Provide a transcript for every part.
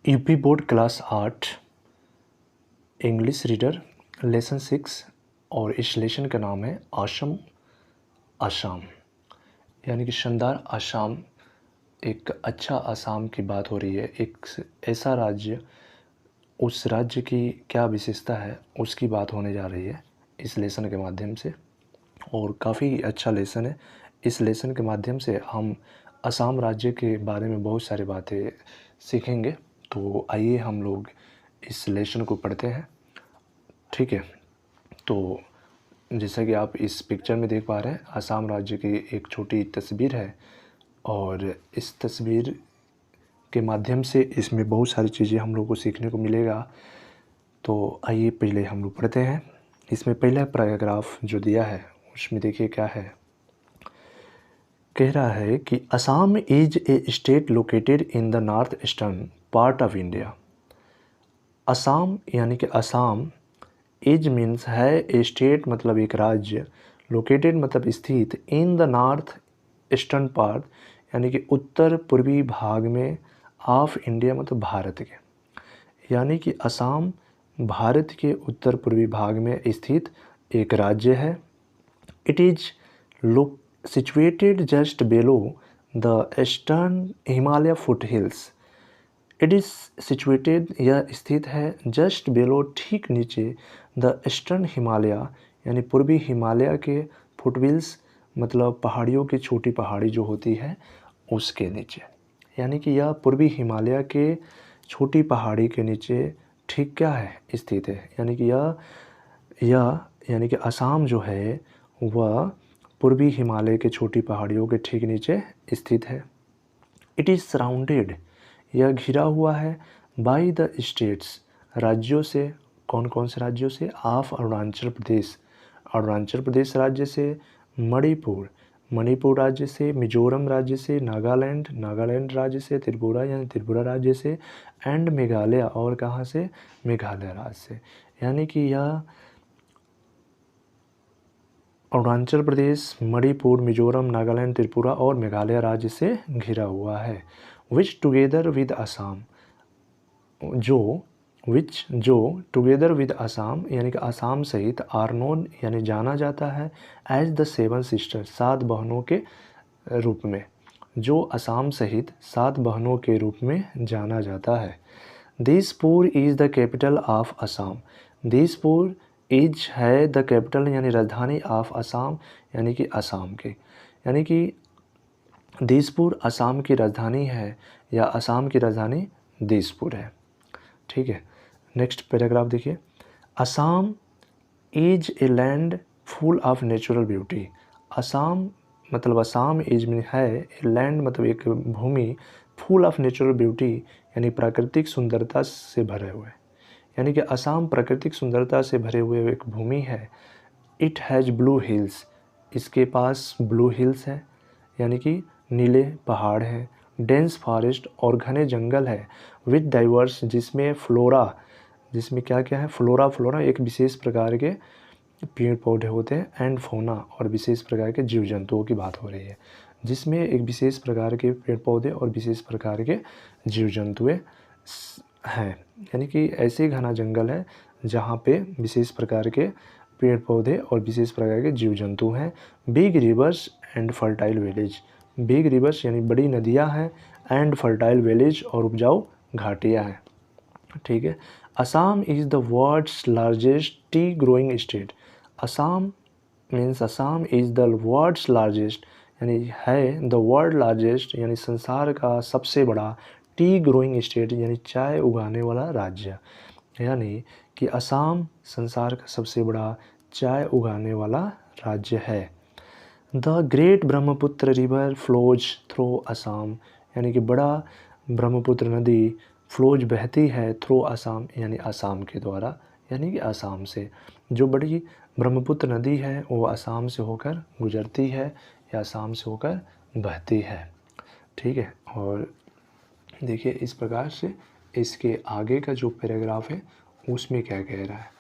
UP board class 8 English reader lesson 6 और इस lesson का नाम है असम। यानी कि शानदार असम, एक अच्छा असम की बात हो रही है। एक ऐसा राज्य, उस राज्य की क्या विशेषता है उसकी बात होने जा रही है इस लेसन के माध्यम से, और काफ़ी अच्छा लेसन है। इस लेसन के माध्यम से हम असम राज्य के बारे में बहुत सारी बातें सीखेंगे। तो आइए हम लोग इस लेसन को पढ़ते हैं। ठीक है, तो जैसा कि आप इस पिक्चर में देख पा रहे हैं, असम राज्य की एक छोटी तस्वीर है और इस तस्वीर के माध्यम से इसमें बहुत सारी चीज़ें हम लोग को सीखने को मिलेगा। तो आइए पहले हम लोग पढ़ते हैं। इसमें पहला पैराग्राफ जो दिया है उसमें देखिए क्या है। कह रहा है कि Assam is a state located in the north eastern part of India. Assam यानी कि असम, इज मीन्स है, ए स्टेट मतलब एक राज्य, लोकेटेड मतलब स्थित, in the north eastern part यानी कि उत्तर पूर्वी भाग में, ऑफ इंडिया मतलब भारत के। यानी कि असम भारत के उत्तर पूर्वी भाग में स्थित एक राज्य है। It is situated just below the eastern Himalaya foothills. It is situated, यह स्थित है, जस्ट बेलो ठीक नीचे, द ईस्टर्न हिमालय यानी पूर्वी हिमालय के, फुटहिल्स मतलब पहाड़ियों की छोटी पहाड़ी जो होती है उसके नीचे। यानी कि यह पूर्वी हिमालय के छोटी पहाड़ी के नीचे ठीक क्या है, स्थित है। यानी कि यह यानी कि असम जो है वह पूर्वी हिमालय के छोटी पहाड़ियों के ठीक नीचे स्थित है। इट इज़ सराउंडेड, यह घिरा हुआ है, बाय द स्टेट्स राज्यों से। कौन कौन से राज्यों से? ऑफ अरुणाचल प्रदेश, अरुणाचल प्रदेश राज्य से, मणिपुर, मणिपुर राज्य से, मिजोरम राज्य से, नागालैंड, नागालैंड राज्य से, त्रिपुरा यानी त्रिपुरा राज्य से, एंड मेघालय, और कहाँ से? मेघालय राज्य से। यानी कि यह अरुणाचल प्रदेश, मणिपुर, मिजोरम, नागालैंड, त्रिपुरा और मेघालय राज्य से घिरा हुआ है। विच टुगेदर विद असम, जो टुगेदर विद असम यानी कि असम सहित, आर नोन यानी जाना जाता है, एज द सेवन सिस्टर, 7 बहनों के रूप में। जो असम सहित 7 बहनों के रूप में जाना जाता है। Dispur is the capital of Assam. Dispur is है द कैपिटल यानी राजधानी, ऑफ असम यानी कि असम के। यानी कि दिसपुर असम की राजधानी है, या असम की राजधानी दिसपुर है। ठीक है, नेक्स्ट पैराग्राफ देखिए। Assam is a land full of natural beauty. Assam मतलब असम इज में है, लैंड मतलब एक भूमि, फुल ऑफ नेचुरल ब्यूटी यानी प्राकृतिक सुंदरता से भरे हुए। यानी कि असम प्राकृतिक सुंदरता से भरे हुए एक भूमि है। इट हैज़ ब्लू हिल्स, इसके पास ब्लू हिल्स है यानी कि नीले पहाड़ हैं। डेंस फॉरेस्ट और घने जंगल है। विद डाइवर्स, जिसमें फ्लोरा, जिसमें क्या क्या है? फ्लोरा एक विशेष प्रकार के पेड़ पौधे होते हैं, एंड फौना और विशेष प्रकार के जीव जंतुओं की बात हो रही है, जिसमें एक विशेष प्रकार के पेड़ पौधे और विशेष प्रकार के जीव जंतुएं हैं। यानी कि ऐसे घना जंगल है जहाँ पे विशेष प्रकार के पेड़ पौधे और विशेष प्रकार के जीव जंतु हैं। Big reverse and fertile village, big reverse यानी बड़ी नदियाँ हैं, एंड फर्टाइल विलेज और उपजाऊ घाटियाँ हैं। ठीक है, Assam is the world's largest tea growing state. Assam means Assam is the world's largest यानी है द वर्ल्ड लार्जेस्ट यानी संसार का सबसे बड़ा टी ग्रोइंग स्टेट यानी चाय उगाने वाला राज्य। यानी कि असम संसार का सबसे बड़ा चाय उगाने वाला राज्य है। The great Brahmaputra river flows through Assam, यानी कि बड़ा ब्रह्मपुत्र नदी फ्लोज बहती है, थ्रू असम यानी असम के द्वारा, यानी कि असम से। जो बड़ी ब्रह्मपुत्र नदी है वो असम से होकर गुजरती है या असम से होकर बहती है। ठीक है, और देखिए इस प्रकार से इसके आगे का जो पैराग्राफ है उसमें क्या कह रहा है,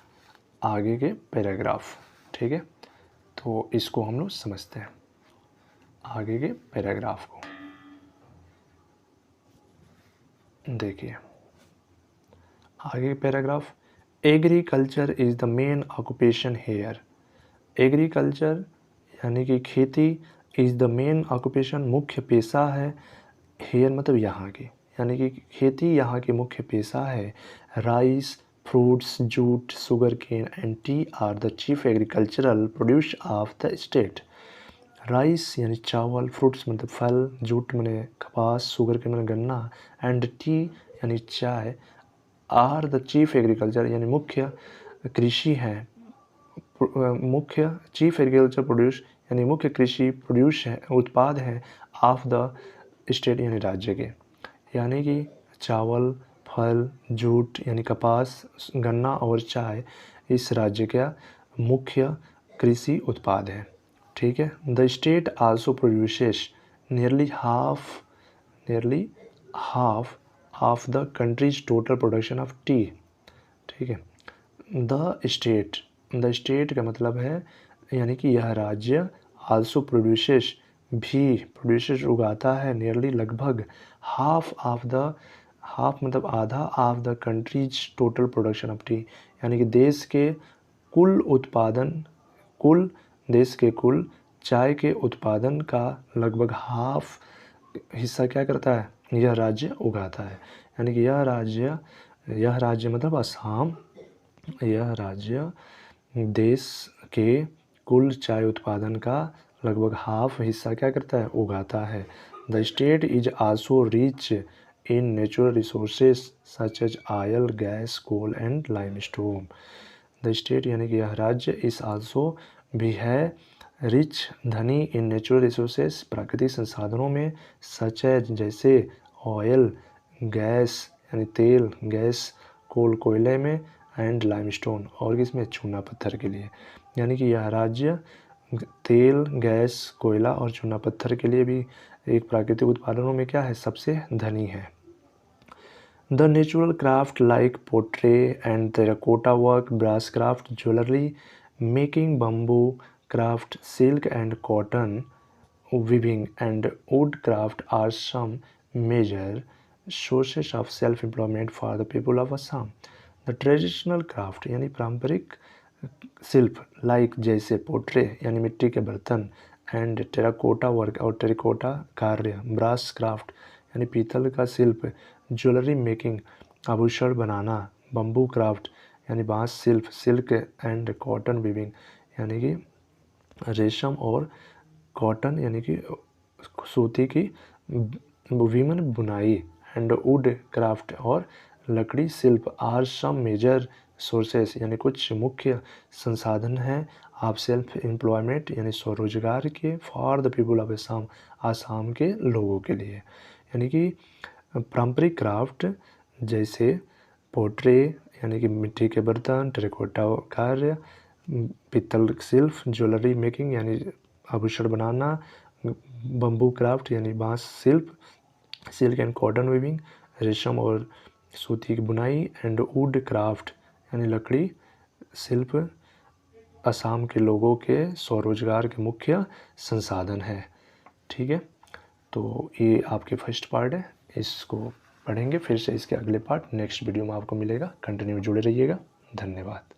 आगे के पैराग्राफ। ठीक है, तो इसको हम लोग समझते हैं आगे के पैराग्राफ को। देखिए आगे paragraph, agriculture is the main occupation here. Agriculture यानी कि खेती, इज़ द मेन ऑक्यूपेशन मुख्य पेशा है, हेयर मतलब यहाँ की, यानी कि खेती यहाँ की मुख्य पेशा है। Rice, fruits, jute, sugarcane and tea are the chief agricultural produce of the state. Rice यानी चावल, फ्रूट्स मतलब फल, जूट माने कपास, शुगर केन माने गन्ना, एंड टी यानी चाय, आर द चीफ एग्रीकल्चर यानी मुख्य कृषि है, मुख्य चीफ एग्रीकल्चर प्रोड्यूस यानी मुख्य कृषि प्रोड्यूस है, उत्पाद है, ऑफ द स्टेट यानी राज्य के, यानी कि चावल, फल, जूट यानी कपास, गन्ना और चाय इस राज्य का मुख्य कृषि उत्पाद है। ठीक है। The state also produces nearly half of the countries total production of T. ठीक है। द स्टेट का मतलब है यानी कि यह राज्य, आल्सो प्रोड्यूसेस भी, प्रोड्यूसेस उगाता है, नियरली लगभग, हाफ मतलब आधा, of the countries total production of T यानी कि देश के कुल चाय के उत्पादन का लगभग हाफ हिस्सा क्या करता है, यह राज्य उगाता है। यानी कि यह राज्य मतलब असम, यह राज्य देश के कुल चाय उत्पादन का लगभग हाफ हिस्सा क्या करता है, उगाता है। The state is also rich in natural resources such as oil, gas, coal and limestone. The state यानी कि यह राज्य इस आल्सो भी है, रिच धनी, इन नेचुरल रिसोर्सेज प्राकृतिक संसाधनों में, सच एज जैसे, ऑयल गैस यानी तेल गैस, कोल कोयले में, एंड लाइमस्टोन और किसमें, चूना पत्थर के लिए। यानी कि यह राज्य तेल, गैस, कोयला और चूना पत्थर के लिए भी एक प्राकृतिक उत्पादनों में क्या है, सबसे धनी है। The natural craft like pottery and terracotta work, brass craft, jewellery making, bamboo craft, silk and cotton weaving and woodcraft are some major sources of self-employment for the people of Assam. The traditional craft यानी पारंपरिक शिल्प, like जैसे portray यानी मिट्टी के बर्तन, and terracotta work और terracotta कार्य, ब्रास क्राफ्ट यानी पीतल का शिल्प, ज्वेलरी मेकिंग आभूषण बनाना, बम्बू क्राफ्ट यानी बांस शिल्प, सिल्क एंड कॉटन वीविंग यानी कि रेशम और कॉटन यानी कि सूती की वीवन बुनाई, एंड वुड क्राफ्ट और लकड़ी शिल्प, आर सम मेजर सोर्सेस यानी कुछ मुख्य संसाधन हैं, आप सेल्फ एम्प्लॉयमेंट यानी स्वरोजगार के, for the people of Assam, Assam के लोगों के लिए। यानी कि पारंपरिक क्राफ्ट जैसे पोट्रे यानी कि मिट्टी के बर्तन, टेराकोटा कार्य, पीतल शिल्प, ज्वेलरी मेकिंग यानी आभूषण बनाना, बम्बू क्राफ्ट यानी बांस शिल्प, सिल्क एंड कॉटन वीविंग रेशम और सूती की बुनाई, एंड वुड क्राफ्ट यानी लकड़ी शिल्प असम के लोगों के स्वरोजगार के मुख्य संसाधन है। ठीक है। तो ये आपके फर्स्ट पार्ट है, इसको पढ़ेंगे, फिर से इसके अगले पार्ट नेक्स्ट वीडियो में आपको मिलेगा। कंटिन्यू जुड़े रहिएगा। धन्यवाद।